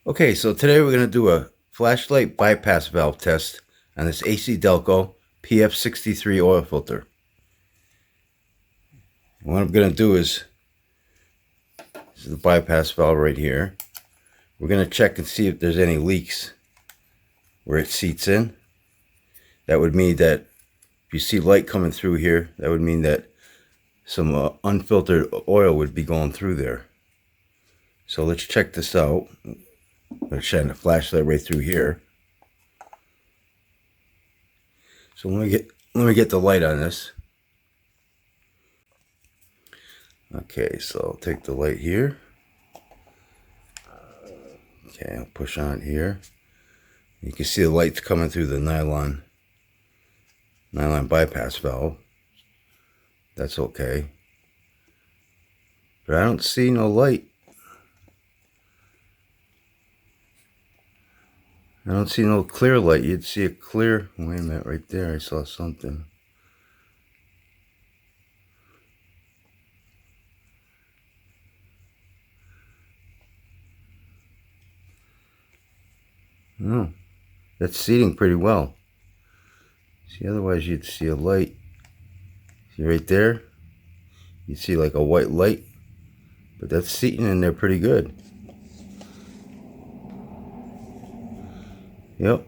Okay, so today we're going to do a flashlight bypass valve test on this ACDelco PF63 oil filter. What I'm going to do is, this is the bypass valve right here. We're going to check and see if there's any leaks where it seats in. That would mean that if you see light coming through here, that would mean that some unfiltered oil would be going through there. So let's check this out. I'm going to shine the flashlight right through here. So let me get the light on this. Okay, so I'll take the light here. Okay, I'll push on here. You can see the light's coming through the nylon bypass valve. That's okay. But I don't see no light. I don't see no clear light. You'd see a clear, wait a minute, right there I saw something. No, that's seating pretty well. See, otherwise you'd see a light. See right there? You'd see like a white light. But that's seating in there pretty good. Yep.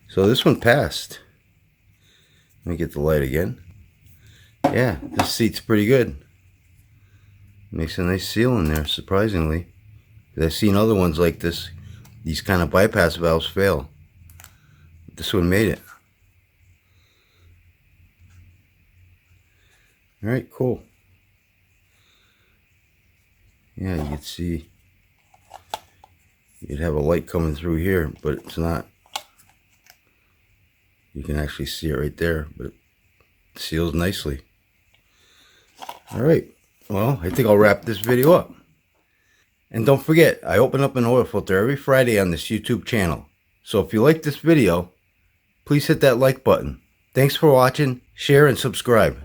So this one passed. Let me get the light again. Yeah, this seat's pretty good. Makes a nice seal in there, surprisingly. I've seen other ones like this. These kind of bypass valves fail. This one made it. Alright, cool. Yeah, you could see you'd have a light coming through here, but it's not. You can actually see it right there, but it seals nicely. Alright, well, I think I'll wrap this video up. And don't forget, I open up an oil filter every Friday on this YouTube channel. So if you like this video, please hit that like button. Thanks for watching, share, and subscribe.